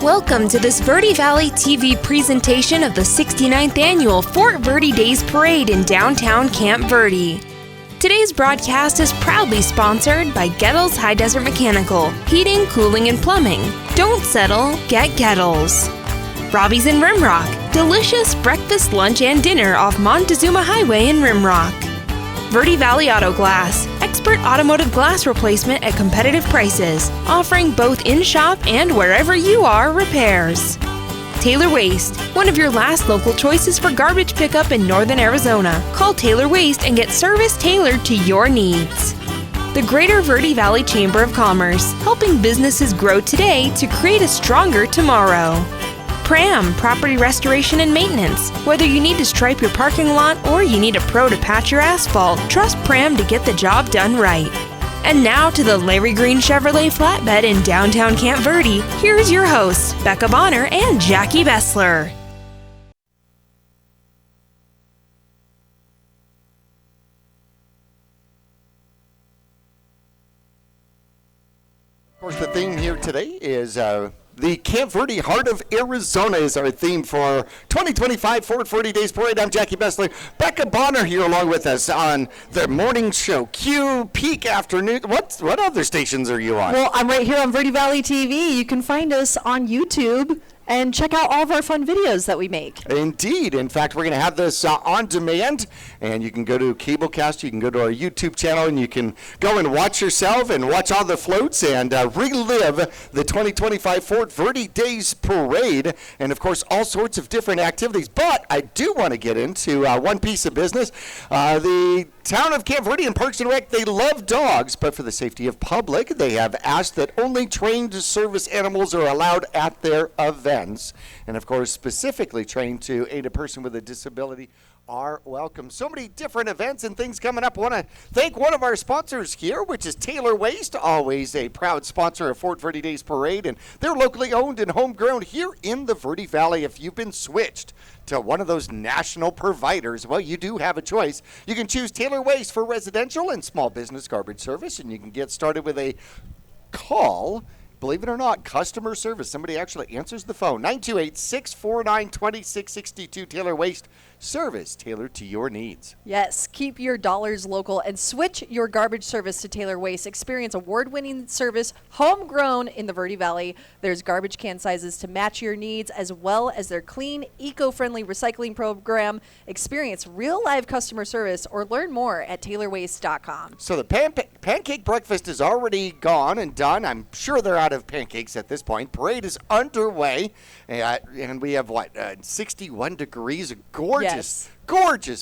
Welcome to this Verde Valley TV presentation of the 69th Annual Fort Verde Days Parade in downtown Camp Verde. Today's broadcast is proudly sponsored by Gettles High Desert Mechanical, Heating, Cooling, and Plumbing. Don't settle, get Gettles. Robbie's in Rimrock, delicious breakfast, lunch, and dinner off Montezuma Highway in Rimrock. Verde Valley Auto Glass, expert automotive glass replacement at competitive prices, offering both in-shop and wherever you are repairs. Taylor Waste, one of your last local choices for garbage pickup in northern Arizona. Call Taylor Waste and get service tailored to your needs. The Greater Verde Valley Chamber of Commerce, helping businesses grow today to create a stronger tomorrow. Pram, property restoration and maintenance. Whether you need to stripe your parking lot or you need a pro to patch your asphalt, trust Pram to get the job done right. And now to the Larry Green Chevrolet Flatbed in downtown Camp Verde, here's your hosts, Becca Bonner and Jackie Bessler. Of course, the theme here today is the Camp Verde Heart of Arizona is our theme for 2025 Fort Verde Days Parade. I'm Jackie Bessler. Becca Bonner here along with us on the morning show. Q, peak afternoon. What other stations are you on? Well, I'm right here on Verde Valley TV. You can find us on YouTube and check out all of our fun videos that we make. Indeed. In fact, we're going to have this on demand, and you can go to Cablecast, you can go to our YouTube channel, and you can go and watch yourself and watch all the floats and relive the 2025 Fort Verde Days Parade, and of course, all sorts of different activities. But I do want to get into one piece of business. The town of Camp Verde and Parks and Rec, they love dogs, but for the safety of public, they have asked that only trained service animals are allowed at their events. And of course, specifically trained to aid a person with a disability are welcome. So many different events and things coming up. I want to thank one of our sponsors here, which is Taylor Waste, always a proud sponsor of Fort Verde Days Parade, and they're locally owned and homegrown here in the Verde Valley. If you've been switched to one of those national providers, well, you do have a choice. You can choose Taylor Waste for residential and small business garbage service, and you can get started with a call. Believe it or not, customer service. Somebody actually answers the phone. 928-649-2662. Taylor Waste service tailored to your needs. Yes, keep your dollars local and switch your garbage service to Taylor Waste. Experience award-winning service, homegrown in the Verde Valley. There's garbage can sizes to match your needs, as well as their clean, eco-friendly recycling program. Experience real live customer service or learn more at taylorwaste.com. So the pancake breakfast is already gone and done. I'm sure they're out of pancakes at this point. Parade is underway, and we have 61 degrees, gorgeous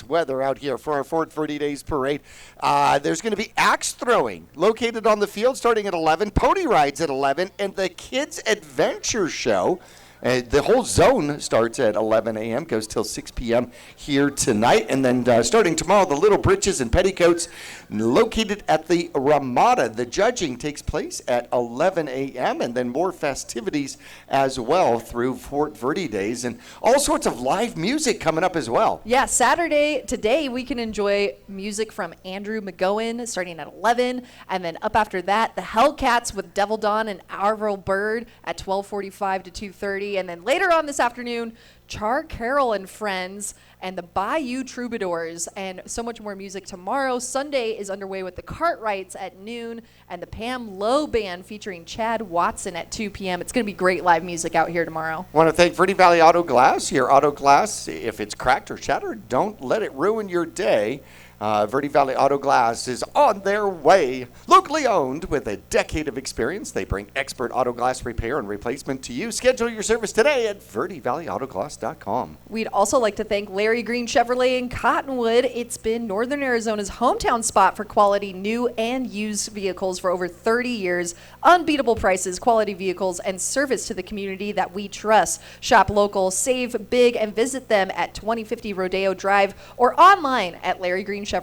weather out here for our Fort Verde Days Parade. There's going to be axe throwing located on the field starting at 11, pony rides at 11, and the Kids Adventure Show. The whole zone starts at 11 a.m., goes till 6 p.m. here tonight. And then starting tomorrow, the Little Britches and Petticoats located at the Ramada. The judging takes place at 11 a.m. and then more festivities as well through Fort Verde Days. And all sorts of live music coming up as well. Yeah, Saturday, today, we can enjoy music from Andrew McGowan starting at 11. And then up after that, the Hellcats with Devil Dawn and Arvel Bird at 12:45 to 2:30. And then later on this afternoon, Char Carroll and Friends and the Bayou Troubadours, and so much more music tomorrow. Sunday is underway with the Cartwrights at noon and the Pam Lowe Band featuring Chad Watson at 2 p.m. It's going to be great live music out here tomorrow. I want to thank Verde Valley Auto Glass. Your auto glass, if it's cracked or shattered, don't let it ruin your day. Verde Valley Auto Glass is on their way. Locally owned with a decade of experience, they bring expert auto glass repair and replacement to you. Schedule your service today at verdevalleyAutoglass.com. We'd also like to thank Larry Green Chevrolet in Cottonwood. It's been Northern Arizona's hometown spot for quality new and used vehicles for over 30 years. Unbeatable prices, quality vehicles, and service to the community that we trust. Shop local, save big, and visit them at 2050 Rodeo Drive or online at LarryGreenChevrolet.com.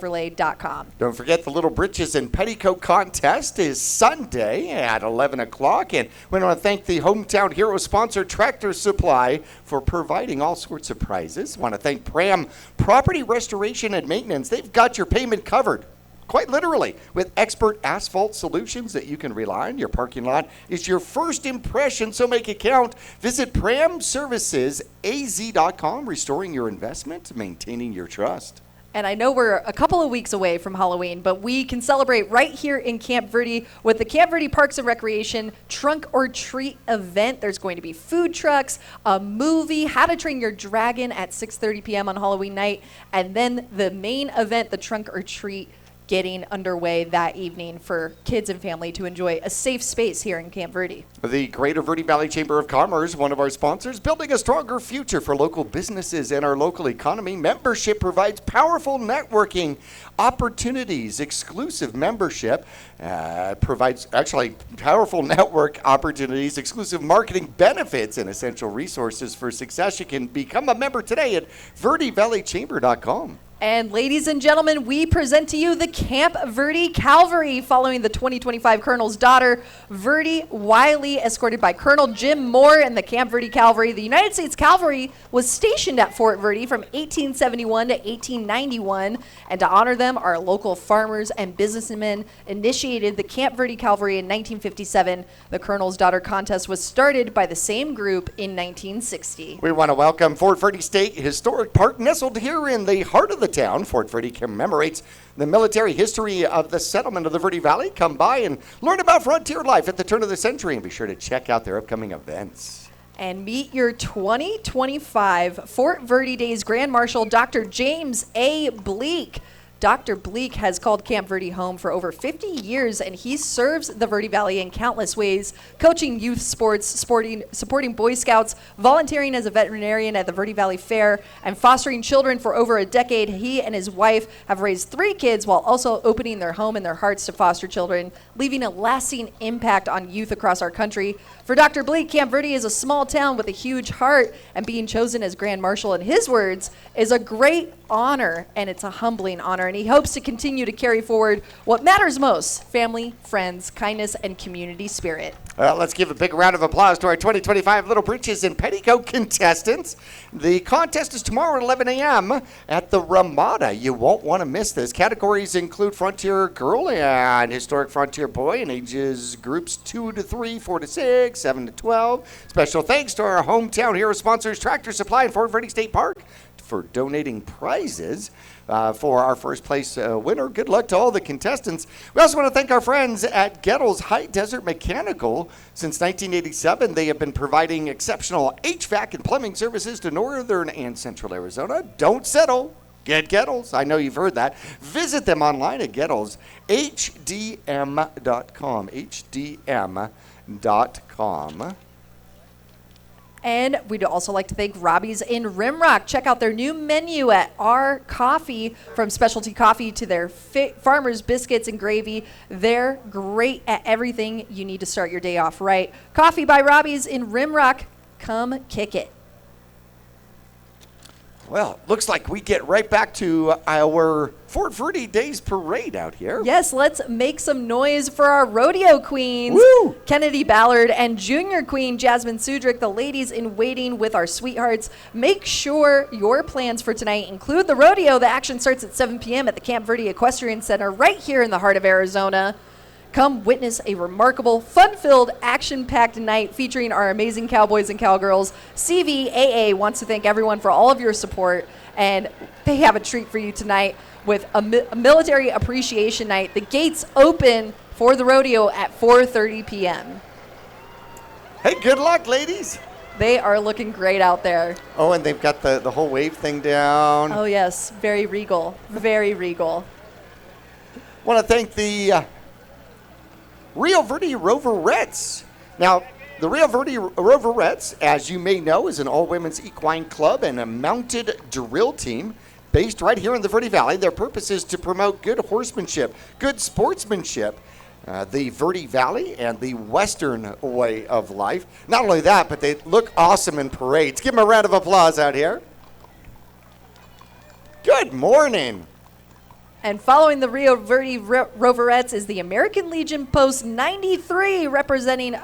Don't forget the Little Britches and Petticoat contest is Sunday at 11 o'clock. And we want to thank the hometown hero sponsor, Tractor Supply, for providing all sorts of prizes. Want to thank Pram Property Restoration and Maintenance. They've got your payment covered. quite literally. With expert asphalt solutions that you can rely on, your parking lot is your first impression, so make it count. Visit pramservicesaz.com, restoring your investment, maintaining your trust. And I know we're a couple of weeks away from Halloween, but we can celebrate right here in Camp Verde with the Camp Verde Parks and Recreation Trunk or Treat event. There's going to be food trucks, a movie, How to Train Your Dragon at 6:30 p.m. on Halloween night, and then the main event, the Trunk or Treat, getting underway that evening for kids and family to enjoy a safe space here in Camp Verde. The Greater Verde Valley Chamber of Commerce, one of our sponsors, building a stronger future for local businesses and our local economy. Membership provides powerful networking opportunities. Exclusive membership provides actually powerful network opportunities, exclusive marketing benefits, and essential resources for success. You can become a member today at verdevalleychamber.com. And ladies and gentlemen, we present to you the Camp Verde Cavalry following the 2025 Colonel's daughter, Verde Wiley, escorted by Colonel Jim Moore and the Camp Verde Cavalry. The United States Cavalry was stationed at Fort Verde from 1871 to 1891, and to honor them, our local farmers and businessmen initiated the Camp Verde Cavalry in 1957. The Colonel's Daughter contest was started by the same group in 1960. We want to welcome Fort Verde State Historic Park, nestled here in the heart of the town. Fort Verde commemorates the military history of the settlement of the Verde Valley. Come by and learn about frontier life at the turn of the century, and be sure to check out their upcoming events. And meet your 2025 Fort Verde Days Grand Marshal, Dr. James A. Bleak. Dr. Bleak has called Camp Verde home for over 50 years, and he serves the Verde Valley in countless ways, coaching youth sports, supporting Boy Scouts, volunteering as a veterinarian at the Verde Valley Fair, and fostering children for over a decade. He and his wife have raised 3 kids while also opening their home and their hearts to foster children, leaving a lasting impact on youth across our country. For Dr. Bleak, Camp Verde is a small town with a huge heart, and being chosen as Grand Marshal, in his words, is a great honor, and it's a humbling honor, and he hopes to continue to carry forward what matters most: family, friends, kindness, and community spirit. Let's give a big round of applause to our 2025 Little Breeches and Petticoat contestants. The contest is tomorrow at 11 a.m. at the Ramada. You won't want to miss this. Categories include Frontier Girl and Historic Frontier Boy in ages groups 2 to 3, 4 to 6, 7 to 12. Special thanks to our hometown hero sponsors, Tractor Supply and Fort Verde State Park, for donating prizes for our first place winner. Good luck to all the contestants. We also want to thank our friends at Gettle's High Desert Mechanical. Since 1987, they have been providing exceptional HVAC and plumbing services to northern and central Arizona. Don't settle. Get Gettle's. I know you've heard that. Visit them online at GettlesHDM.com. HDM.com. And we'd also like to thank Robbie's in Rimrock. Check out their new menu at Our Coffee, from specialty coffee to their farmers biscuits and gravy. They're great at everything you need to start your day off right. Coffee by Robbie's in Rimrock. Come kick it. Well, looks like we get right back to our Fort Verde Days Parade out here. Yes, let's make some noise for our rodeo queens. Woo! Kennedy Ballard and Junior Queen Jasmine Sudrick, the ladies in waiting with our sweethearts. Make sure your plans for tonight include the rodeo. The action starts at 7 p.m. at the Camp Verde Equestrian Center right here in the heart of Arizona. Come witness a remarkable, fun-filled, action-packed night featuring our amazing cowboys and cowgirls. CVAA wants to thank everyone for all of your support, and they have a treat for you tonight with a military appreciation night. The gates open for the rodeo at 4:30 p.m. Hey, good luck, ladies. They are looking great out there. Oh, and they've got the whole wave thing down. Oh, yes. Very regal. Very regal. Want to thank the Rio Verde Roverettes. Now, the Rio Verde Roverettes, as you may know, is an all-women's equine club and a mounted drill team based right here in the Verde Valley. Their purpose is to promote good horsemanship, good sportsmanship, the Verde Valley, and the Western way of life. Not only that, but they look awesome in parades. Give them a round of applause out here. Good morning. And following the Rio Verde Roverettes is the American Legion Post 93, representing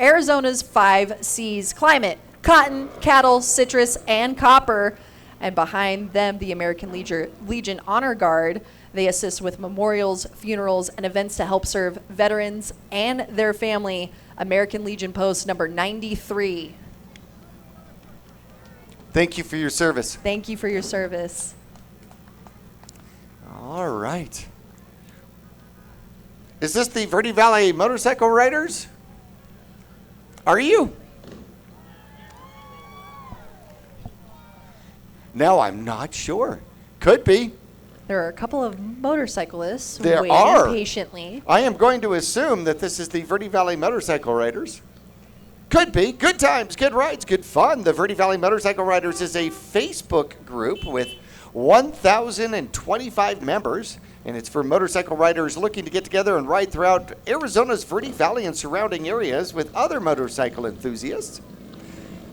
Arizona's 5 C's: climate, cotton, cattle, citrus, and copper. And behind them, the American Legion Honor Guard. They assist with memorials, funerals, and events to help serve veterans and their family. American Legion Post number 93. Thank you for your service. Thank you for your service. All right. Is this the Verde Valley Motorcycle Riders? Are you? No, I'm not sure. Could be. There are a couple of motorcyclists There waiting are. patiently. I am going to assume that this is the Verde Valley Motorcycle Riders. Could be. Good times, good rides, good fun. The Verde Valley Motorcycle Riders is a Facebook group with 1,025 members, and it's for motorcycle riders looking to get together and ride throughout Arizona's Verde Valley and surrounding areas with other motorcycle enthusiasts.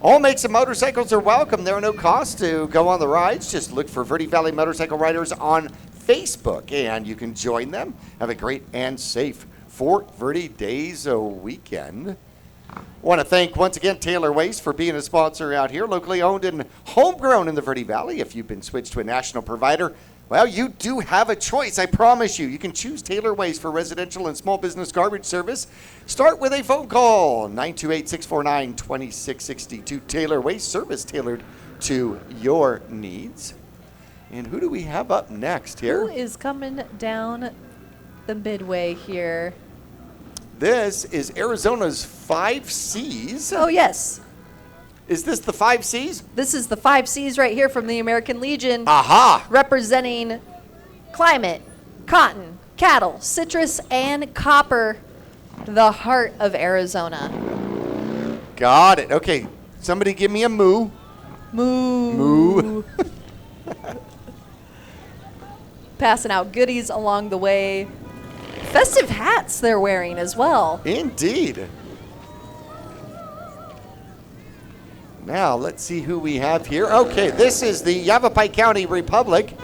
All makes of motorcycles are welcome. There are no costs to go on the rides. Just look for Verde Valley Motorcycle Riders on Facebook, and you can join them. Have a great and safe Fort Verde Days a weekend. Want to thank once again Taylor Waste for being a sponsor out here, locally owned and homegrown in the Verde Valley. If you've been switched to a national provider, well, you do have a choice, I promise you. You can choose Taylor Waste for residential and small business garbage service. Start with a phone call, 928-649-2662. Taylor Waste service tailored to your needs. And who do we have up next here? Who is coming down the midway here? This is Arizona's 5 C's. Oh, yes. Is this the 5 C's? This is the 5 C's right here from the American Legion. Aha! Representing climate, cotton, cattle, citrus, and copper, the heart of Arizona. Got it. Okay, somebody give me a moo. Moo. Moo. Passing out goodies along the way. Festive hats they're wearing as well. Indeed. Now, let's see who we have here. Okay, this is the Yavapai County Republic.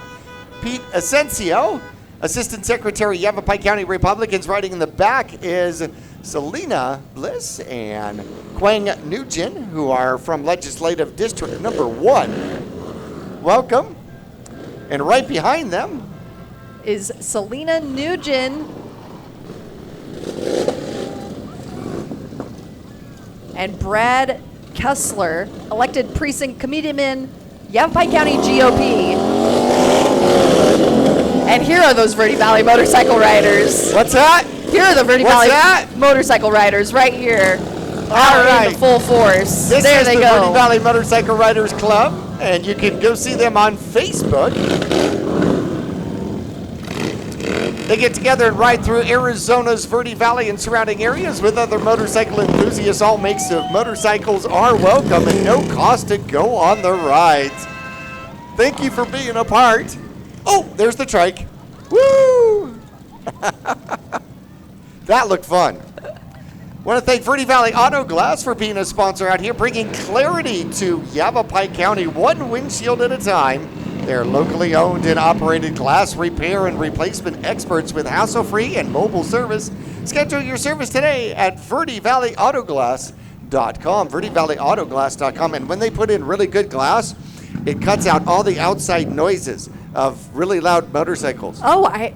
Pete Asensio, Assistant Secretary, Yavapai County Republicans. Riding in the back is Selena Bliss and Quang Nugent, who are from Legislative District number 1. Welcome. And right behind them is Selena Nugent and Brad Kessler, elected precinct committeeman, Yavapai County GOP. And here are those Verde Valley motorcycle riders. What's that? Here are the Verde What's Valley that? motorcycle riders right here. All Out right. in full force. This there is they the go. Verde Valley Motorcycle Riders Club, and you can go see them on Facebook. They get together and ride through Arizona's Verde Valley and surrounding areas with other motorcycle enthusiasts. All makes of motorcycles are welcome and no cost to go on the rides. Thank you for being a part. Oh, there's the trike. Woo! That looked fun. Want to thank Verde Valley Auto Glass for being a sponsor out here, bringing clarity to Yavapai County, one windshield at a time. They're locally owned and operated glass repair and replacement experts with hassle-free and mobile service. Schedule your service today at verdevalleyAutoglass.com, verdevalleyAutoglass.com. And when they put in really good glass, it cuts out all the outside noises of really loud motorcycles. Oh, I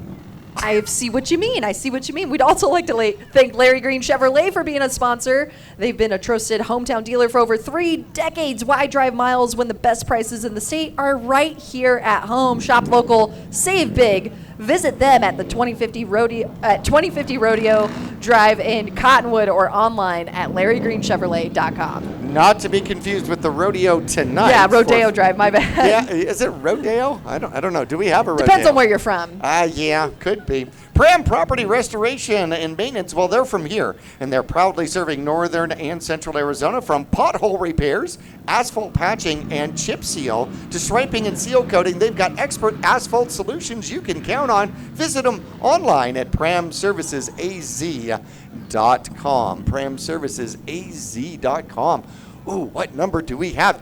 see what you mean. I see what you mean. We'd also like to thank Larry Green Chevrolet for being a sponsor. They've been a trusted hometown dealer for over 3 decades. Why drive miles when the best prices in the state are right here at home? Shop local, save big. Visit them at the 2050 Rodeo Drive in Cottonwood or online at LarryGreenChevrolet.com. Not to be confused with the rodeo tonight. Yeah, Rodeo Drive, my bad. Yeah, is it rodeo? I don't know. Do we have a rodeo? Depends on where you're from. Yeah, could be. Pram Property Restoration and Maintenance, well, they're from here, and they're proudly serving northern and central Arizona from pothole repairs, asphalt patching, and chip seal to striping and seal coating. They've got expert asphalt solutions you can count on. Visit them online at pramservicesaz.com. Pramservicesaz.com. Ooh, what number do we have?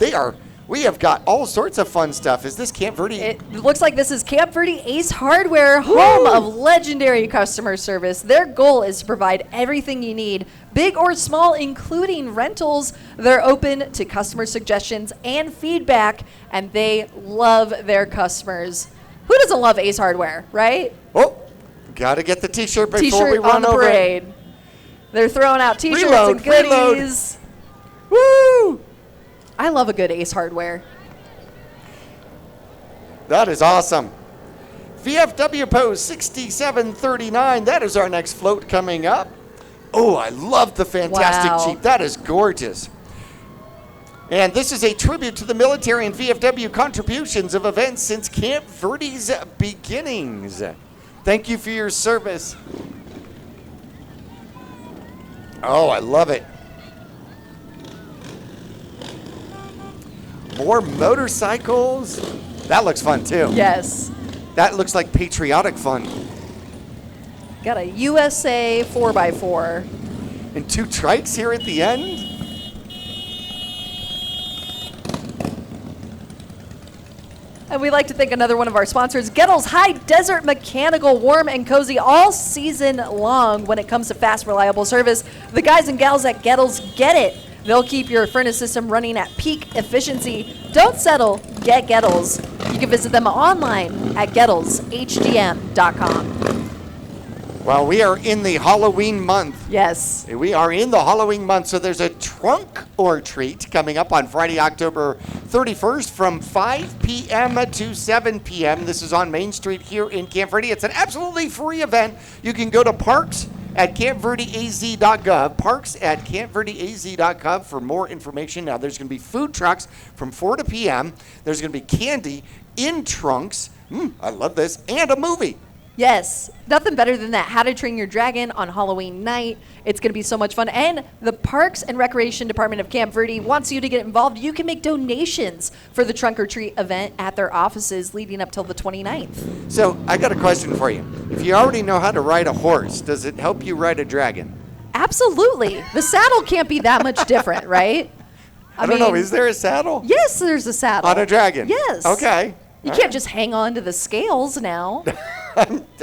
We have got all sorts of fun stuff. Is this Camp Verde? It looks like this is Camp Verde Ace Hardware, home of legendary customer service. Their goal is to provide everything you need, big or small, including rentals. They're open to customer suggestions and feedback, and they love their customers. Who doesn't love Ace Hardware, right? Oh, got to get the T-shirt before we T-shirt run on the over. parade. They're throwing out T-shirts Reload, and goodies. Woo! I love a good Ace Hardware. That is awesome. VFW Pose 6739. That is our next float coming up. Oh, I love the fantastic Wow. Jeep. That is gorgeous. And this is a tribute to the military and VFW contributions of events since Camp Verde's beginnings. Thank you for your service. Oh, I love it. More motorcycles. That looks fun too. Yes. That looks like patriotic fun. Got a USA 4x4. And 2 trikes here at the end. And we'd like to thank another one of our sponsors, Gettles High Desert Mechanical, warm and cozy all season long when it comes to fast, reliable service. The guys and gals at Gettles get it. They'll keep your furnace system running at peak efficiency. Don't settle, get Gettles. You can visit them online at GettlesHDM.com. Well, we are in the Halloween month. Yes. We are in the Halloween month, so there's a trunk or treat coming up on Friday, October 31st from 5 p.m. to 7 p.m. This is on Main Street here in Camp Verde. It's an absolutely free event. You can go to parks at campverdeaz.gov, parks at campverdeaz.gov for more information. Now, there's going to be food trucks from 4 to p.m. There's going to be candy in trunks. I love this. And a movie. Yes, nothing better than that. How to Train Your Dragon on Halloween night. It's going to be so much fun. And the Parks and Recreation Department of Camp Verde wants you to get involved. You can make donations for the Trunk or Treat event at their offices leading up till the 29th. So I got a question for you. If you already know how to ride a horse, does it help you ride a dragon? Absolutely. The saddle can't be that much different, right? I don't know. Is there a saddle? Yes, there's a saddle. On a dragon? Yes. Okay. You can't just hang on to the scales now.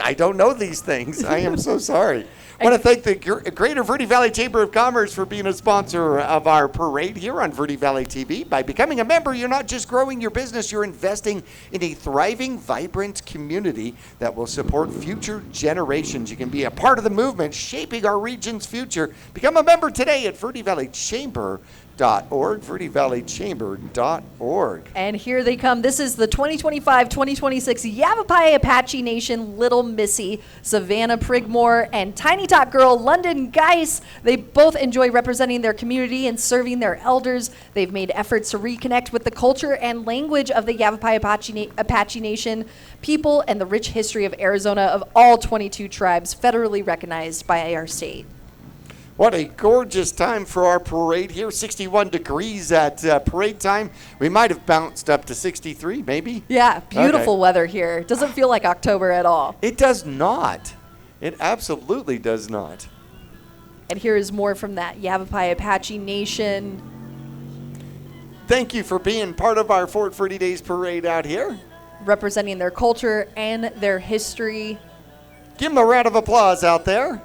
I don't know these things. I am so sorry. I want to thank the Greater Verde Valley Chamber of Commerce for being a sponsor of our parade here on Verde Valley TV. By becoming a member, you're not just growing your business, you're investing in a thriving, vibrant community that will support future generations. You can be a part of the movement shaping our region's future. Become a member today at verdevalleychamber.org, verdevalleychamber.org. And here they come. This is the 2025-2026 Yavapai Apache Nation Little Missy, Savannah Prigmore, and Tiny Tot Girl London Geis. They both enjoy representing their community and serving their elders. They've made efforts to reconnect with the culture and language of the Yavapai Apache Nation people and the rich history of Arizona of all 22 tribes federally recognized by our state. What a gorgeous time for our parade here. 61 degrees at parade time. We might have bounced up to 63, maybe. Yeah, beautiful weather here. Doesn't feel like October at all. It does not. It absolutely does not. And here is more from that Yavapai Apache Nation. Thank you for being part of our Fort Verde Days parade out here. Representing their culture and their history. Give them a round of applause out there.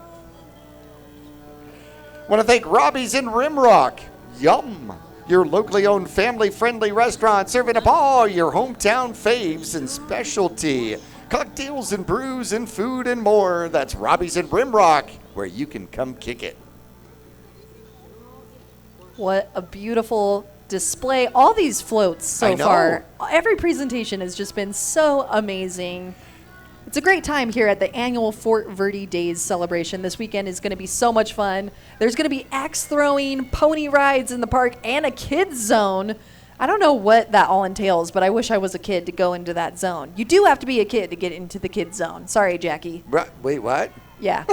Want to thank Robbie's in Rimrock. Yum! Your locally owned family-friendly restaurant serving up all your hometown faves and specialty. Cocktails and brews and food and more. That's Robbie's in Rimrock, where you can come kick it. What a beautiful display. All these floats so far. Every presentation has just been so amazing. It's a great time here at the annual Fort Verde Days celebration. This weekend is going to be so much fun. There's going to be axe throwing, pony rides in the park, and a kids zone. I don't know what that all entails, but I wish I was a kid to go into that zone. You do have to be a kid to get into the kids zone. Sorry, Jackie. Wait, what? Yeah.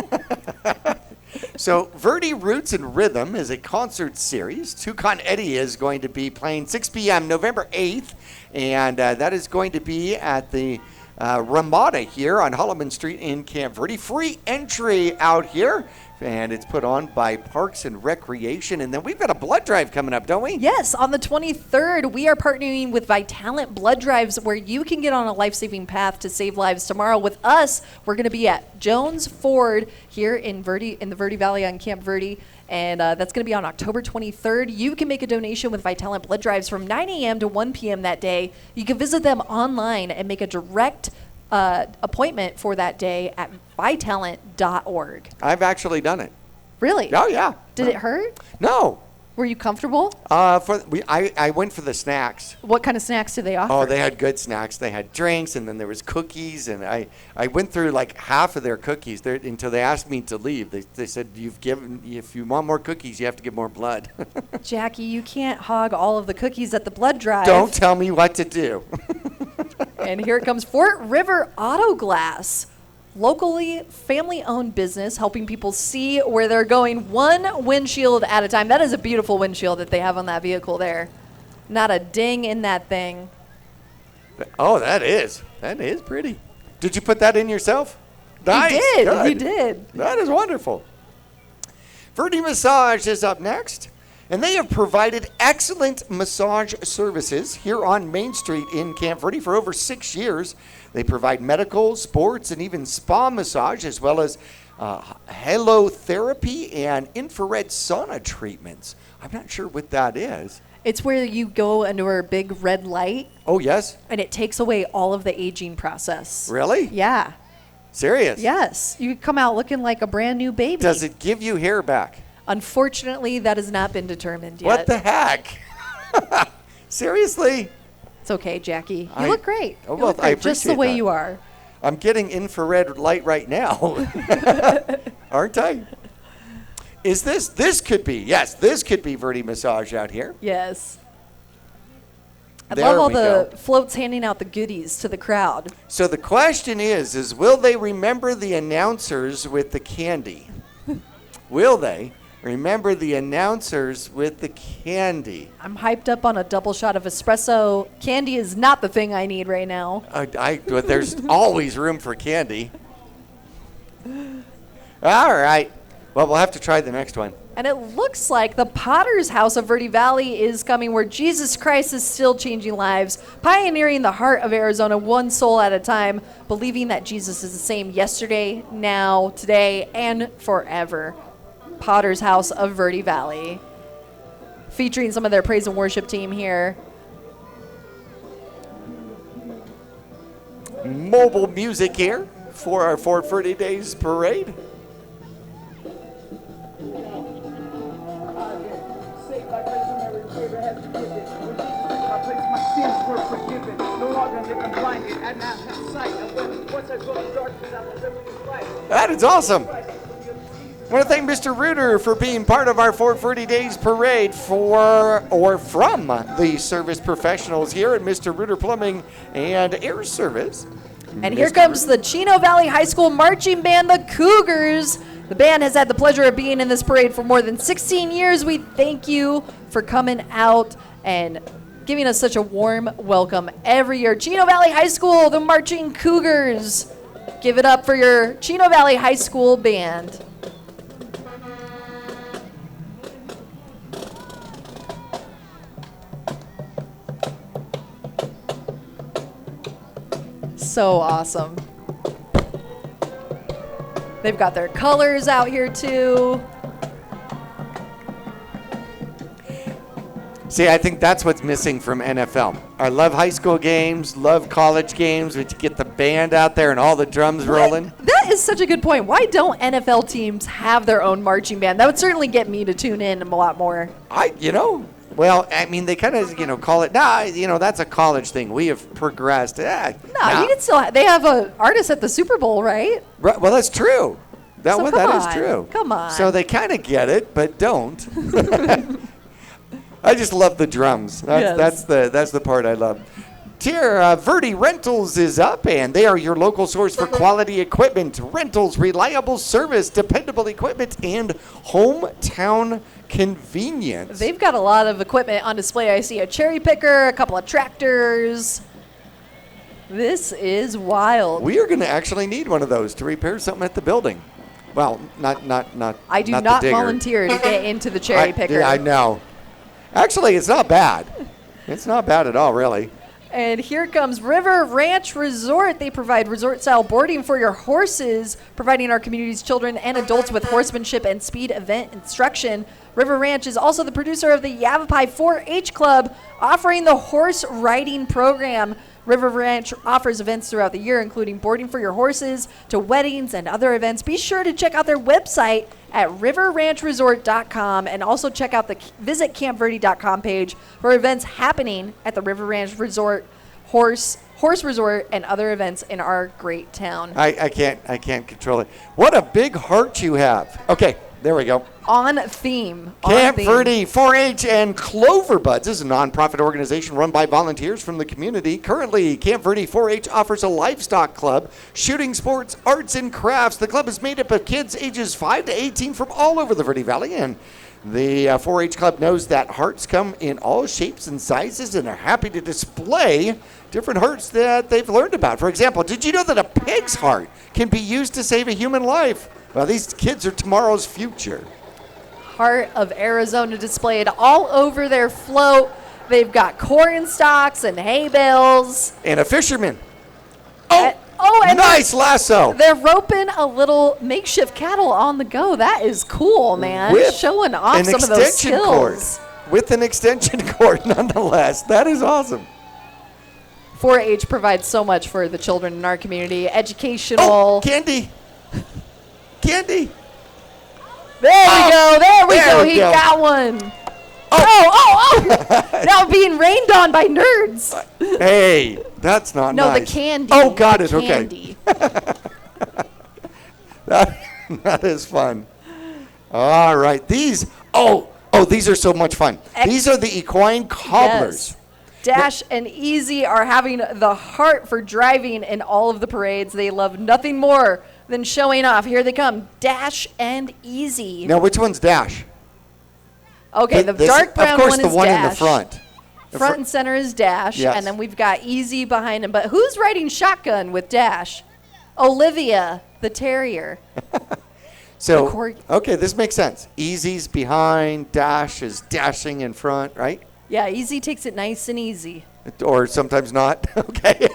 So Verde Roots and Rhythm is a concert series. Toucan Eddie is going to be playing 6 p.m. November 8th, and that is going to be at the Ramada here on Holloman Street in Camp Verde. Free entry out here, and it's put on by Parks and Recreation. And then we've got a blood drive coming up, don't we? Yes, on the 23rd, we are partnering with Vitalent Blood Drives, where you can get on a life-saving path to save lives tomorrow. With us, we're going to be at Jones Ford here in the Verde Valley on Camp Verde. And that's going to be on October 23rd. You can make a donation with Vitalent Blood Drives from 9 a.m. to 1 p.m. that day. You can visit them online and make a direct appointment for that day at vitalent.org. I've actually done it. Really? Oh, yeah. Did it hurt? No. Were you comfortable? I went for the snacks. What kind of snacks do they offer? Oh, they had good snacks. They had drinks, and then there was cookies, and I went through like half of their cookies until they asked me to leave. They said, if you want more cookies, you have to give more blood. Jackie, you can't hog all of the cookies at the blood drive. Don't tell me what to do. And here it comes, Fort River Auto Glass. Locally family-owned business helping people see where they're going one windshield at a time. That is a beautiful windshield that they have on that vehicle there. Not a ding in that thing. Oh, that is pretty. Did you put that in yourself? Nice. He did. Good. He did. That is wonderful. Verde Massage is up next, and they have provided excellent massage services here on Main Street in Camp Verde for over 6 years. They provide medical, sports, and even spa massage, as well as halotherapy and infrared sauna treatments. I'm not sure what that is. It's where you go under a big red light. Oh, yes? And it takes away all of the aging process. Really? Yeah. Serious? Yes. You come out looking like a brand new baby. Does it give you hair back? Unfortunately, that has not been determined yet. What the heck? Seriously? It's okay, Jackie. You look great. Oh, You well, look great I just the appreciate way that. you are. I'm getting infrared light right now. Aren't I? Is this could be Verde Massage out here. Yes. I There love all we the go. floats handing out the goodies to the crowd. So the question is will they remember the announcers with the candy? Will they remember the announcers with the candy? I'm hyped up on a double shot of espresso. Candy is not the thing I need right now. But there's always room for candy. All right. Well, we'll have to try the next one. And it looks like the Potter's House of Verde Valley is coming, where Jesus Christ is still changing lives, pioneering the heart of Arizona one soul at a time, believing that Jesus is the same yesterday, now, today, and forever. Potter's House of Verde Valley, featuring some of their praise and worship team here. Mobile music here for our Fort Verde Days Parade. That is awesome. I want to thank Mr. Reuter for being part of our Fort Verde Days Parade from the service professionals here at Mr. Reuter Plumbing and Air Service. And here comes the Chino Valley High School Marching Band, the Cougars. The band has had the pleasure of being in this parade for more than 16 years. We thank you for coming out and giving us such a warm welcome every year. Chino Valley High School, the Marching Cougars. Give it up for your Chino Valley High School band. So awesome. They've got their colors out here too. See, I think that's what's missing from NFL. I love high school games, love college games, but you get the band out there and all the drums rolling. That is such a good point. Why don't NFL teams have their own marching band? That would certainly get me to tune in a lot more. Well, I mean, they kind of, call it, that's a college thing. We have progressed. You can still, they have an artist at the Super Bowl, right? Right, well, that's true. That So is come on. true. Come on. So they kind of get it, but don't. I just love the drums. That's the part I love. Here, Verde Rentals is up, and they are your local source for quality equipment, rentals, reliable service, dependable equipment, and hometown convenience. They've got a lot of equipment on display. I see a cherry picker, a couple of tractors. This is wild. We are going to actually need one of those to repair something at the building. Well, not. I do not not the digger. volunteer to get into the cherry picker. Yeah, I know. Actually, it's not bad. It's not bad at all, really. And here comes River Ranch Resort. They provide resort-style boarding for your horses, providing our community's children and adults with horsemanship and speed event instruction. River Ranch is also the producer of the Yavapai 4-H Club, offering the horse riding program. River Ranch offers events throughout the year, including boarding for your horses to weddings and other events. Be sure to check out their website at riverranchresort.com and also check out the visit campverde.com page for events happening at the River Ranch Resort Horse Resort and other events in our great town. I can't control it. What a big heart you have. Okay, there we go. On theme. Camp Verde 4-H and Clover Buds is a nonprofit organization run by volunteers from the community. Currently, Camp Verde 4-H offers a livestock club, shooting sports, arts, and crafts. The club is made up of kids ages 5 to 18 from all over the Verde Valley, and the 4-H club knows that hearts come in all shapes and sizes and are happy to display different hearts that they've learned about. For example, did you know that a pig's heart can be used to save a human life? Well, these kids are tomorrow's future. Heart of Arizona displayed all over their float. They've got corn stalks and hay bales. And a fisherman. And nice lasso. They're roping a little makeshift cattle on the go. That is cool, man. With showing off some of those skills. With an extension cord, nonetheless. That is awesome. 4-H provides so much for the children in our community. Educational. Oh, candy. Candy. There we go. He got one. Oh. Now being rained on by nerds. Hey, that's not nice. No, the candy. Oh, got it. Candy. Okay. That is fun. All right. These are so much fun. These are the equine cobblers. Yes. Dash and Easy are having the heart for driving in all of the parades. They love nothing more than showing off. Here they come. Dash and Easy. Now, which one's Dash? Okay, the dark brown one is Dash. Of course, the one in the front. Front and center is Dash, yes. And then we've got Easy behind him. But who's riding shotgun with Dash? Olivia, the terrier. So, okay, this makes sense. Easy's behind, Dash is dashing in front, right? Yeah, Easy takes it nice and easy. Or sometimes not. Okay.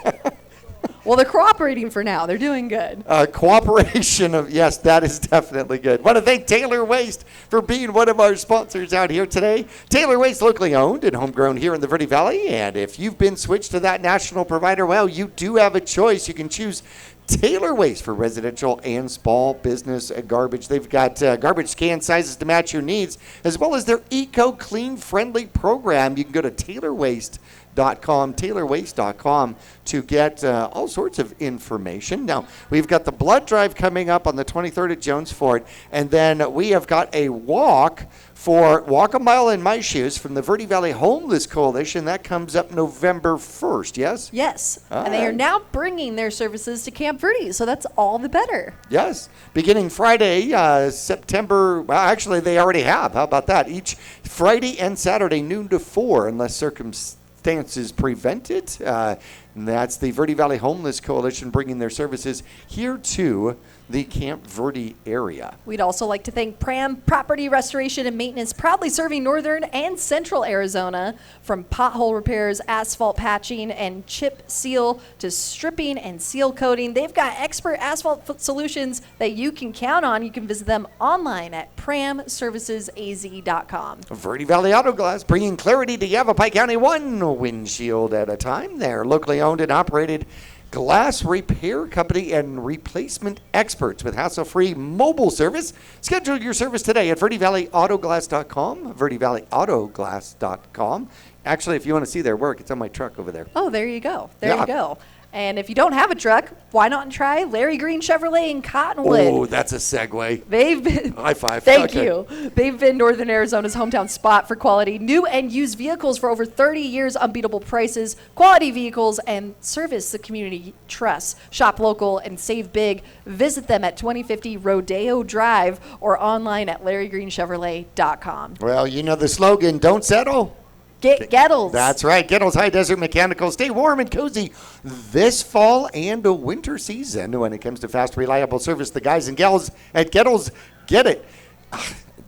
Well, they're cooperating for now. They're doing good. Cooperation yes, that is definitely good. Want to thank Taylor Waste for being one of our sponsors out here today. Taylor Waste, locally owned and homegrown here in the Verde Valley. And if you've been switched to that national provider, well, you do have a choice. You can choose Taylor Waste for residential and small business garbage. They've got garbage can sizes to match your needs, as well as their eco-clean friendly program. You can go to taylorwaste.com to get all sorts of information. Now, we've got the blood drive coming up on the 23rd at Jones Fort, and then we have got a walk for Walk a Mile in My Shoes from the Verde Valley Homeless Coalition. That comes up November 1st, yes? Yes, and they are now bringing their services to Camp Verde, so that's all the better. Yes, beginning Friday, September, well, actually they already have. How about that? Each Friday and Saturday, noon to 4, unless circumstances prevent it. And that's the Verde Valley Homeless Coalition bringing their services here to the Camp Verde area. We'd also like to thank Pram Property Restoration and Maintenance, proudly serving northern and central Arizona. From pothole repairs, asphalt patching, and chip seal to stripping and seal coating, they've got expert asphalt solutions that you can count on. You can visit them online at pramservicesaz.com. Verde Valley Auto Glass, bringing clarity to Yavapai County, one windshield at a time. They're locally owned and operated glass repair company and replacement experts with hassle-free mobile service. Schedule your service today at verdevalley.autoglass.com, verdevalley.autoglass.com. Actually, if you want to see their work, it's on my truck over there. Oh, there you go. There you go. And if you don't have a truck, why not try Larry Green Chevrolet in Cottonwood? Oh, that's a segue. They've been high five. Thank you. They've been Northern Arizona's hometown spot for quality new and used vehicles for over 30 years, unbeatable prices, quality vehicles, and service the community trusts. Shop local and save big. Visit them at 2050 Rodeo Drive or online at LarryGreenChevrolet.com. Well, you know the slogan, don't settle. Get Gettles. That's right. Gettles High Desert Mechanical. Stay warm and cozy this fall and winter season. When it comes to fast, reliable service, the guys and gals at Gettles get it.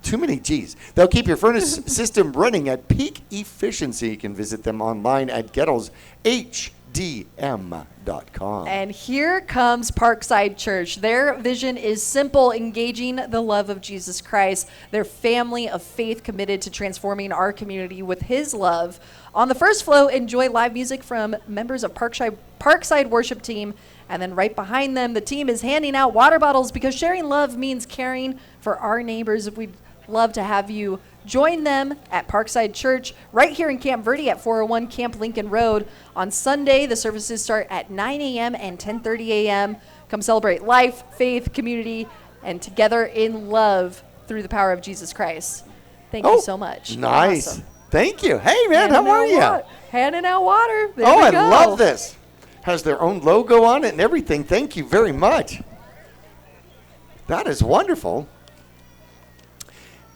Too many G's. They'll keep your furnace system running at peak efficiency. You can visit them online at GettlesHD.com. And here comes Parkside Church. Their vision is simple: engaging the love of Jesus Christ. Their family of faith committed to transforming our community with his love. On the first flow, enjoy live music from members of Parkside worship team. And then right behind them, the team is handing out water bottles because sharing love means caring for our neighbors. We'd love to have you join them at Parkside Church right here in Camp Verde at 401 Camp Lincoln Road. On Sunday, the services start at 9 a.m. and 10:30 a.m. Come celebrate life, faith, community, and together in love through the power of Jesus Christ. Thank you so much. Nice. Awesome. Thank you. Hey, man, how are you? Handing out water. There I we go. love this. Has their own logo on it and everything. Thank you very much. That is wonderful.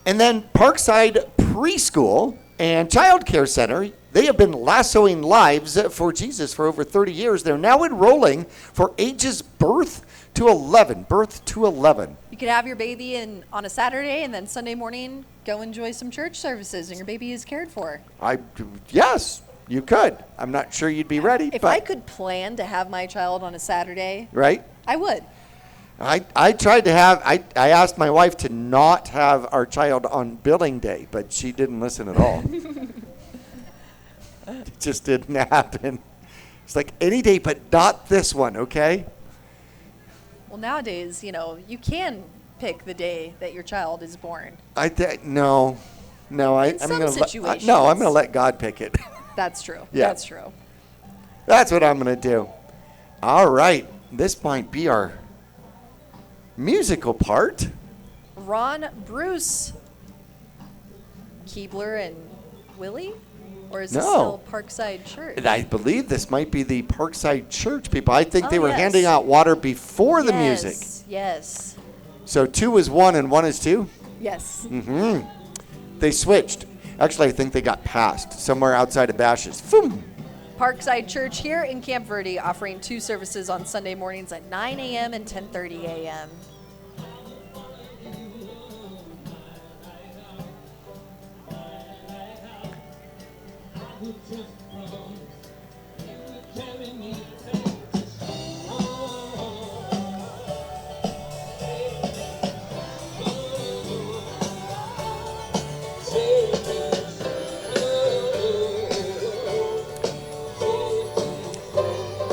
And then Parkside Preschool and Child Care Center, they have been lassoing lives for Jesus for over 30 years. They're now enrolling for ages birth to 11. You could have your baby on a Saturday and then Sunday morning go enjoy some church services and your baby is cared for. Yes, you could. I'm not sure you'd be ready. If I could plan to have my child on a Saturday, right? I would. I tried to have, I asked my wife to not have our child on billing day, but she didn't listen at all. It just didn't happen. It's like any day, but not this one, okay? Well, nowadays, you can pick the day that your child is born. No, I'm gonna let God pick it. That's true. Yeah. That's true. That's what I'm gonna do. All right, this might be our musical part. Ron, Bruce, Keebler, and Willie? Or is this still Parkside Church? I believe this might be the Parkside Church people. I think they were handing out water before the music. Yes. So 2 is 1 and 1 is 2? Yes. Mm-hmm. They switched. Actually, I think they got passed somewhere outside of Bash's. Boom. Parkside Church here in Camp Verde offering 2 services on Sunday mornings at 9 a.m. and 10:30 a.m.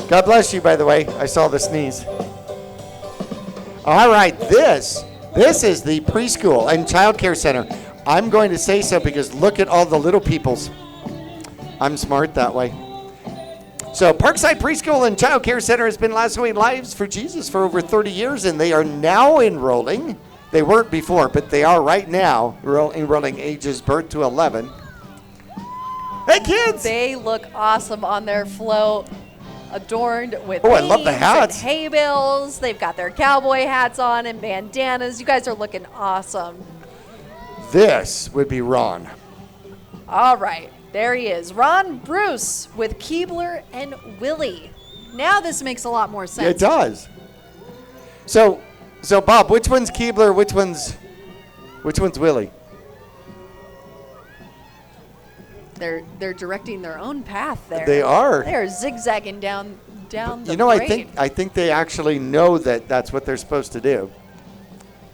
God bless you, by the way. I saw the sneeze. All right, this is the preschool and child care center. I'm going to say so because look at all the little peoples. I'm smart that way. So Parkside Preschool and Child Care Center has been lassoing lives for Jesus for over 30 years, and they are now enrolling. They weren't before, but they are right now enrolling ages birth to 11. Hey, kids! They look awesome on their float, adorned with I love the hats. and hay bales. They've got their cowboy hats on and bandanas. You guys are looking awesome. This would be Ron. All right, there he is. Ron Bruce with Keebler and Willie. Now this makes a lot more sense. It does. So Bob, which one's Keebler? Which one's Willie? They're directing their own path there. They are. They're zigzagging down the parade. I think they actually know that that's what they're supposed to do.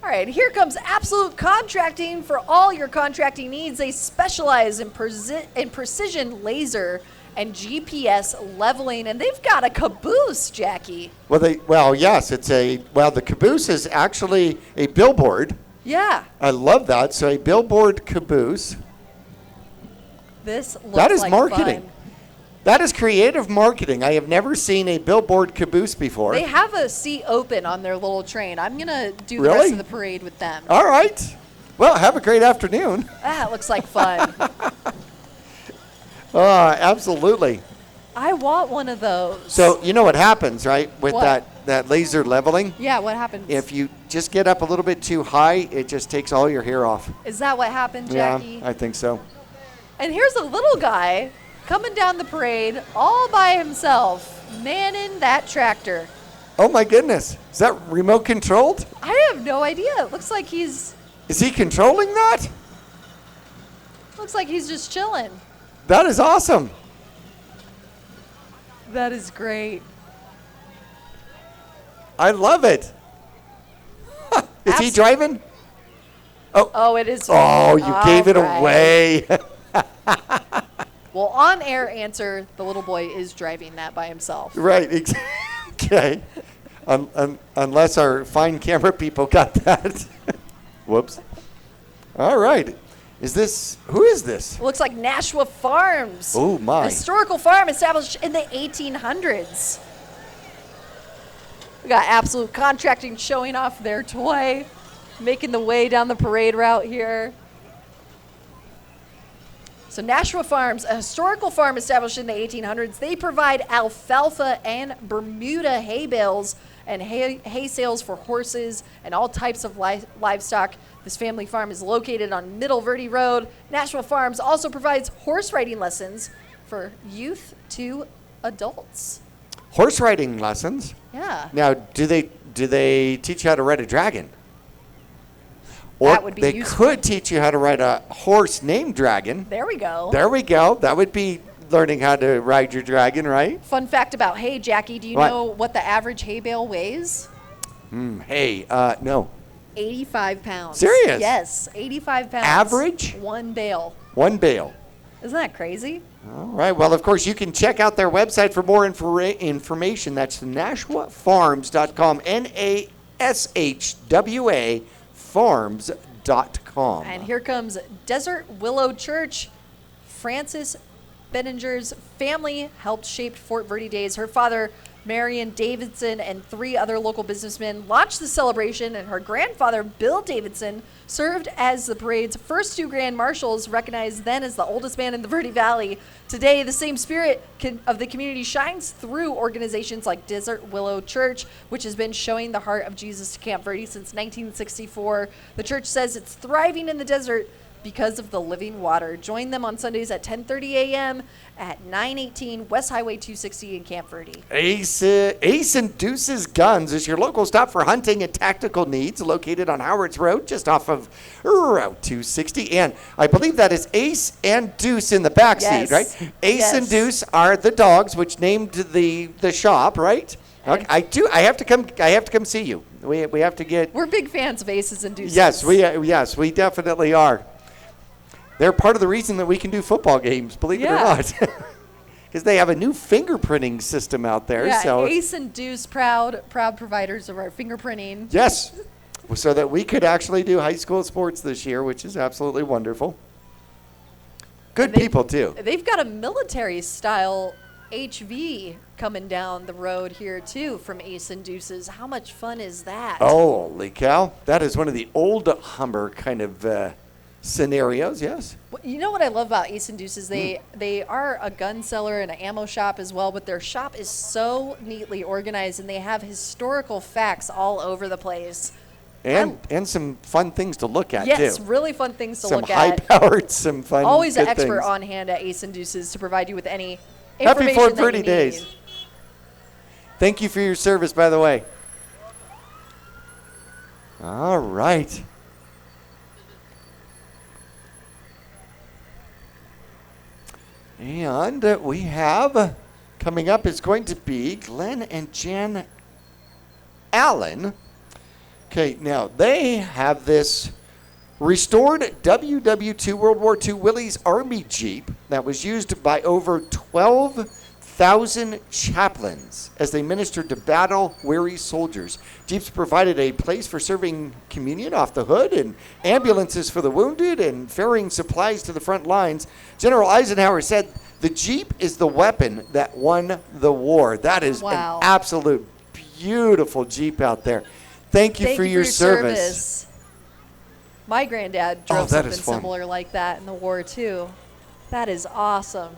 All right, here comes Absolute Contracting for all your contracting needs. They specialize in precision laser and GPS leveling, and they've got a caboose, Jackie. Yes, the caboose is actually a billboard. Yeah. I love that. So a billboard caboose. This looks that is like marketing. Fun. That is creative marketing. I have never seen a billboard caboose before. They have a seat open on their little train. I'm going to do the rest of the parade with them. All right. Well, have a great afternoon. That looks like fun. Absolutely. I want one of those. So you know what happens, right, with that laser leveling? Yeah, what happens? If you just get up a little bit too high, it just takes all your hair off. Is that what happened, Jackie? Yeah, I think so. And here's a little guy coming down the parade all by himself, manning that tractor. Oh my goodness. Is that remote controlled? I have no idea. It looks like Is he controlling that? Looks like he's just chilling. That is awesome. That is great. I love it. Is he driving? Oh, it is. Oh, you gave it right. away. Well, on air answer, the little boy is driving that by himself. Right. Okay. Unless our fine camera people got that. Whoops. All right. Who is this? It looks like Nashua Farms. Oh, my. A historical farm established in the 1800s. We got Absolute Contracting showing off their toy, making the way down the parade route here. So Nashua Farms, a historical farm established in the 1800s. They provide alfalfa and Bermuda hay bales and hay sales for horses and all types of livestock. This family farm is located on Middle Verde Road. Nashua Farms also provides horse riding lessons for youth to adults. Horse riding lessons? Yeah. Now, do they teach you how to ride a dragon? Or That would be they useful. could teach you how to ride a horse named Dragon. There we go. There we go. That would be learning how to ride your dragon, right? Fun fact about hay, Jackie. Do you What? know what the average hay bale weighs? No. 85 pounds. Serious? Yes, 85 pounds. Average? One bale. One bale. Isn't that crazy? All right. Well, of course, you can check out their website for more information. That's NashuaFarms.com. NASHWA farms.com. And here comes Desert Willow Church. Frances Benninger's family helped shape Fort Verde Days. Her father, Marion Davidson, and 3 other local businessmen launched the celebration, and her grandfather, Bill Davidson, served as the parade's first 2 grand marshals, recognized then as the oldest man in the Verde Valley. Today, the same spirit of the community shines through organizations like Desert Willow Church, which has been showing the heart of Jesus to Camp Verde since 1964. The church says it's thriving in the desert because of the living water. Join them on Sundays at 10:30 a.m. at 918 West Highway 260 in Camp Verde. Ace and Deuce's Guns is your local stop for hunting and tactical needs, located on Howards Road, just off of Route 260. And I believe that is Ace and Deuce in the back seat, Yes. right? Ace and Yes. Deuce are the dogs which named the shop, right? Okay, I have to come see you. We have to get. We're big fans of Aces and Deuces. Yes, we definitely are. They're part of the reason that we can do football games, believe it or Yeah. not. Because they have a new fingerprinting system out there. Yeah, So Ace and Deuce, proud providers of our fingerprinting. yes, so that we could actually do high school sports this year, which is absolutely wonderful. Good people, too. They've got a military-style HV coming down the road here, too, from Ace and Deuces. How much fun is that? Holy cow. That is one of the old Hummer kind of scenarios, yes. Well, you know what I love about Ace and Deuces? They are a gun seller and an ammo shop as well, but their shop is so neatly organized, and they have historical facts all over the place. And some fun things to look at, Yes, too. really fun things to Some look at. high-powered, some fun Always an good expert things. on hand at Ace and Deuces to provide you with any Happy information Fort that Verde you need. Days. Thank you for your service, by the way. All right. And we have, coming up is going to be Glenn and Jan Allen. Okay, now they have this restored WW2 World War II Willys Army Jeep that was used by over 12,000 chaplains as they ministered to battle-weary soldiers. Jeeps provided a place for serving communion off the hood and ambulances for the wounded and ferrying supplies to the front lines. General Eisenhower said, "The Jeep is the weapon that won the war." That is Wow. an absolute beautiful Jeep out there. Thank you for your service. My granddad Oh, drove that something is fun. similar like that in the war, too. That is awesome.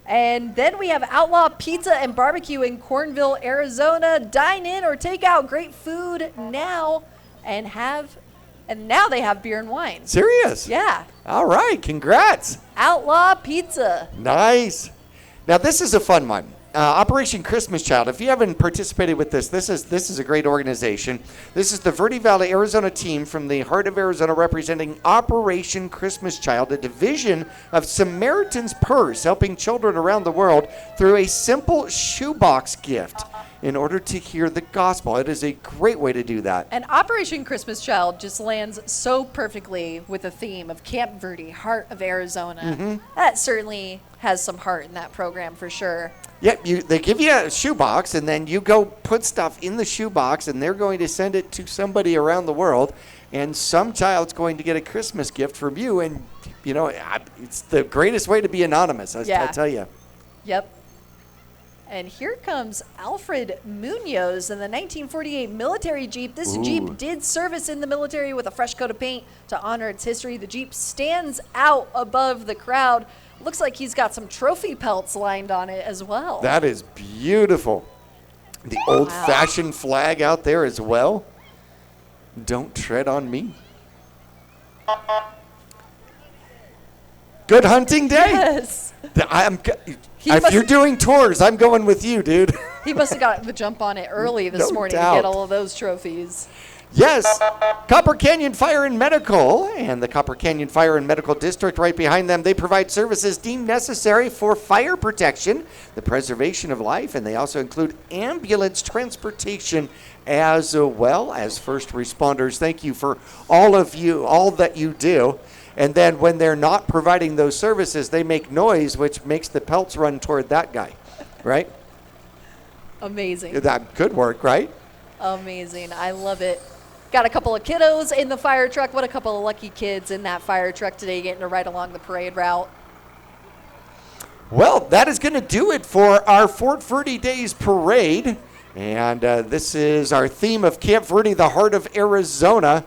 And then we have Outlaw Pizza and Barbecue in Cornville, Arizona. Dine in or take out great food now and now they have beer and wine. Serious? Yeah. All right, congrats. Outlaw Pizza. Nice. Now, this is a fun one. Operation Christmas Child. If you haven't participated with this is a great organization. This is the Verde Valley, Arizona team from the heart of Arizona representing Operation Christmas Child, a division of Samaritan's Purse, helping children around the world through a simple shoebox gift in order to hear the gospel. It is a great way to do that. And Operation Christmas Child just lands so perfectly with the theme of Camp Verde, heart of Arizona. That certainly has some heart in that program for sure. Yep, they give you a shoebox, and then you go put stuff in the shoebox, and they're going to send it to somebody around the world, and some child's going to get a Christmas gift from you, and, it's the greatest way to be anonymous, I tell you. Yep. And here comes Alfred Munoz in the 1948 military Jeep. This Jeep did service in the military with a fresh coat of paint to honor its history. The Jeep stands out above the crowd. Looks like he's got some trophy pelts lined on it as well. That is beautiful. The old-fashioned flag out there as well. Don't tread on me. Good hunting day. Yes. If you're doing tours, I'm going with you, dude. He must have got the jump on it early this morning to get all of those trophies. Yes, Copper Canyon Fire and Medical and the Copper Canyon Fire and Medical District right behind them. They provide services deemed necessary for fire protection, the preservation of life, and they also include ambulance transportation as well as first responders. Thank you for all that you do. And then when they're not providing those services, they make noise, which makes the pelts run toward that guy, right? Amazing. That could work, right? Amazing. I love it. Got a couple of kiddos in the fire truck. What a couple of lucky kids in that fire truck today getting to ride along the parade route. Well, that is going to do it for our Fort Verde Days Parade. And this is our theme of Camp Verde, the heart of Arizona.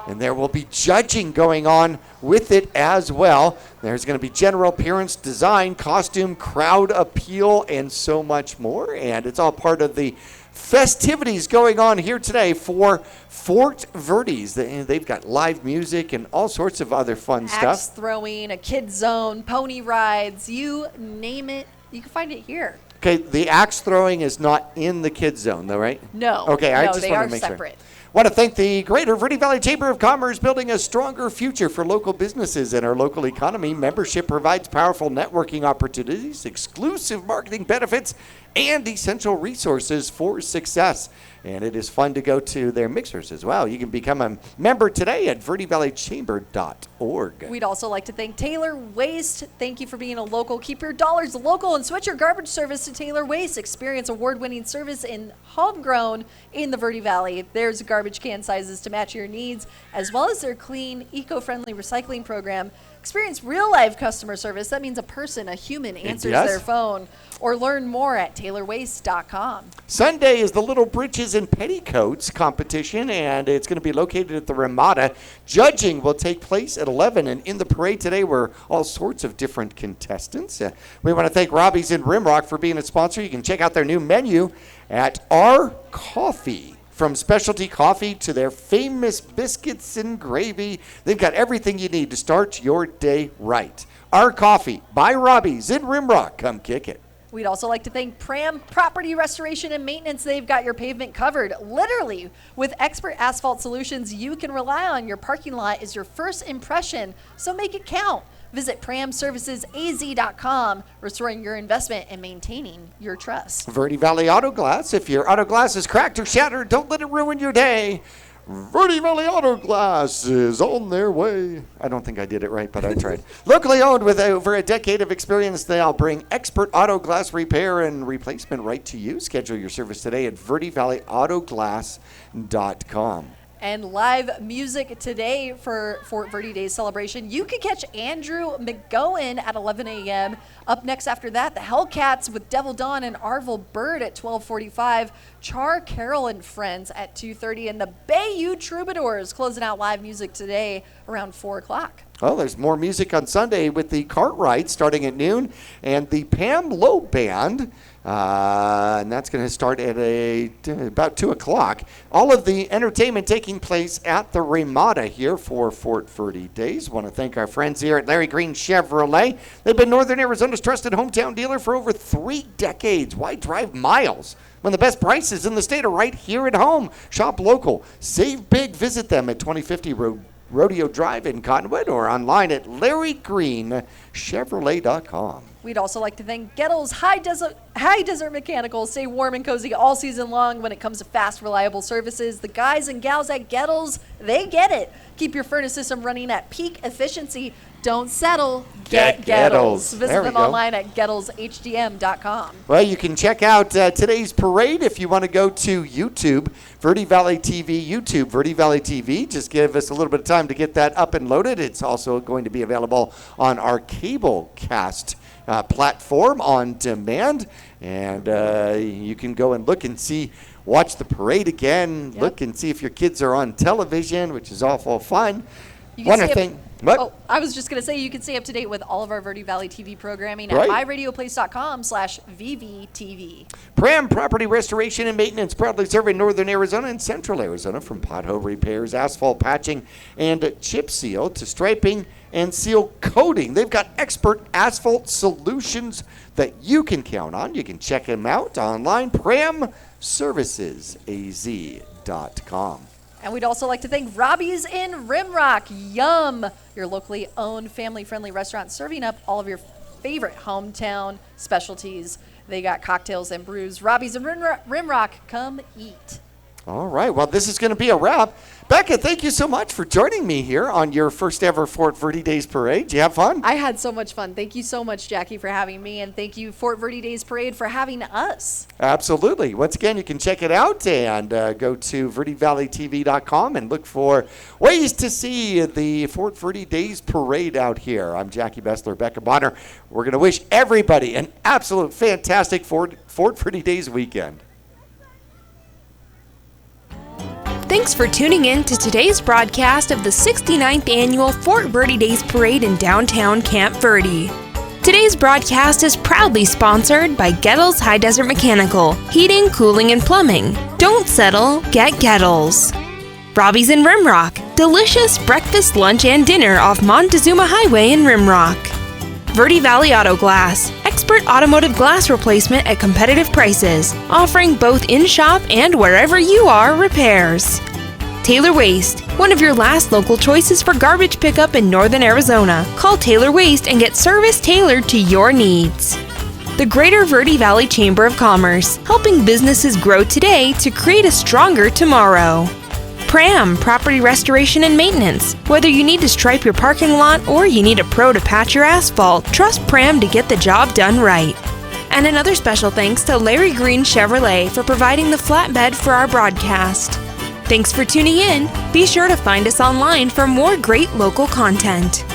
And there will be judging going on with it as well. There's going to be general appearance, design, costume, crowd appeal, and so much more. And it's all part of the festivities going on here today for Fort Verde's. They've got live music and all sorts of other fun stuff. Axe throwing, a kid zone, pony rides, you name it, you can find it here. Okay, the axe throwing is not in the kids zone, though, right? No. Okay, I just they want are to make separate. sure. Want to thank the Greater Verde Valley Chamber of Commerce, building a stronger future for local businesses and our local economy. Membership provides powerful networking opportunities, exclusive marketing benefits, and essential resources for success. And it is fun to go to their mixers as well. You can become a member today at verdevalleychamber.org. We'd also like to thank Taylor Waste. Thank you for being a local. Keep your dollars local and switch your garbage service to Taylor Waste. Experience award-winning service in homegrown in the Verde Valley. There's garbage can sizes to match your needs, as well as their clean, eco-friendly recycling program. Experience real-life customer service. That means a human answers their phone. Or learn more at taylorwaste.com. Sunday is the Little Britches and Petticoats competition, and it's going to be located at the Ramada. Judging will take place at 11, and in the parade today were all sorts of different contestants. We want to thank Robbie's in Rimrock for being a sponsor. You can check out their new menu at Our Coffee. From specialty coffee to their famous biscuits and gravy, they've got everything you need to start your day right. Our Coffee by Robbie's in Rimrock. Come kick it. We'd also like to thank Pram Property Restoration and Maintenance. They've got your pavement covered, literally. With expert asphalt solutions you can rely on. Your parking lot is your first impression, so make it count. Visit pramservicesaz.com, restoring your investment and maintaining your trust. Verde Valley Auto Glass. If your auto glass is cracked or shattered, don't let it ruin your day. Verde Valley Auto Glass is on their way. I don't think I did it right, but I tried. Locally owned with over a decade of experience, they'll bring expert auto glass repair and replacement right to you. Schedule your service today at verdevalleyAutoglass.com. And live music today for Fort Verde Day celebration. You can catch Andrew McGowan at 11 a.m. Up next after that, the Hellcats with Devil Dawn and Arvil Bird at 12:45. Char Carroll and Friends at 2:30. And the Bayou Troubadours closing out live music today around 4 o'clock. Well, there's more music on Sunday with the Cartwright starting at noon and the Pam Lowe Band. And that's going to start at about 2 o'clock. All of the entertainment taking place at the Ramada here for Fort Verde Days. Want to thank our friends here at Larry Green Chevrolet. They've been Northern Arizona's trusted hometown dealer for over 3 decades. Why drive miles when the best prices in the state are right here at home? Shop local. Save big. Visit them at 2050 Rodeo Drive in Cottonwood or online at LarryGreenChevrolet.com. We'd also like to thank Gettles High Desert Mechanical. Stay warm and cozy all season long when it comes to fast, reliable services. The guys and gals at Gettles, they get it. Keep your furnace system running at peak efficiency. Don't settle. Get Gettles. Visit them online at GettlesHDM.com. Well, you can check out today's parade if you want to go to YouTube, Verde Valley TV, YouTube, Verde Valley TV. Just give us a little bit of time to get that up and loaded. It's also going to be available on our cable cast platform on demand. And you can go and look and see, watch the parade again, look and see if your kids are on television, which is awful fun. One thing. What? Oh, I was just going to say you can stay up to date with all of our Verde Valley TV programming at myradioplace.com/VVTV. Pram Property Restoration and Maintenance, proudly serving Northern Arizona and Central Arizona, from pothole repairs, asphalt patching, and chip seal to striping and seal coating. They've got expert asphalt solutions that you can count on. You can check them out online, pramservicesaz.com. And we'd also like to thank Robbie's in Rimrock. Yum! Your locally owned, family-friendly restaurant serving up all of your favorite hometown specialties. They got cocktails and brews. Robbie's in Rimrock. Come eat. All right. Well, this is going to be a wrap. Becca, thank you so much for joining me here on your first ever Fort Verde Days Parade. Did you have fun? I had so much fun. Thank you so much, Jackie, for having me, and thank you, Fort Verde Days Parade, for having us. Absolutely. Once again, you can check it out and go to VerdeValleyTV.com and look for ways to see the Fort Verde Days Parade out here. I'm Jackie Bessler, Becca Bonner. We're going to wish everybody an absolute fantastic Fort Verde Days weekend. Thanks for tuning in to today's broadcast of the 69th Annual Fort Verde Days Parade in downtown Camp Verde. Today's broadcast is proudly sponsored by Gettles High Desert Mechanical, Heating, Cooling, and Plumbing. Don't settle, get Gettles. Robbie's in Rimrock, delicious breakfast, lunch, and dinner off Montezuma Highway in Rimrock. Verde Valley Auto Glass, expert automotive glass replacement at competitive prices, offering both in-shop and wherever you are repairs. Taylor Waste, one of your last local choices for garbage pickup in Northern Arizona. Call Taylor Waste and get service tailored to your needs. The Greater Verde Valley Chamber of Commerce, helping businesses grow today to create a stronger tomorrow. Pram Property Restoration and Maintenance. Whether you need to stripe your parking lot or you need a pro to patch your asphalt, trust Pram to get the job done right. And another special thanks to Larry Green Chevrolet for providing the flatbed for our broadcast. Thanks for tuning in. Be sure to find us online for more great local content.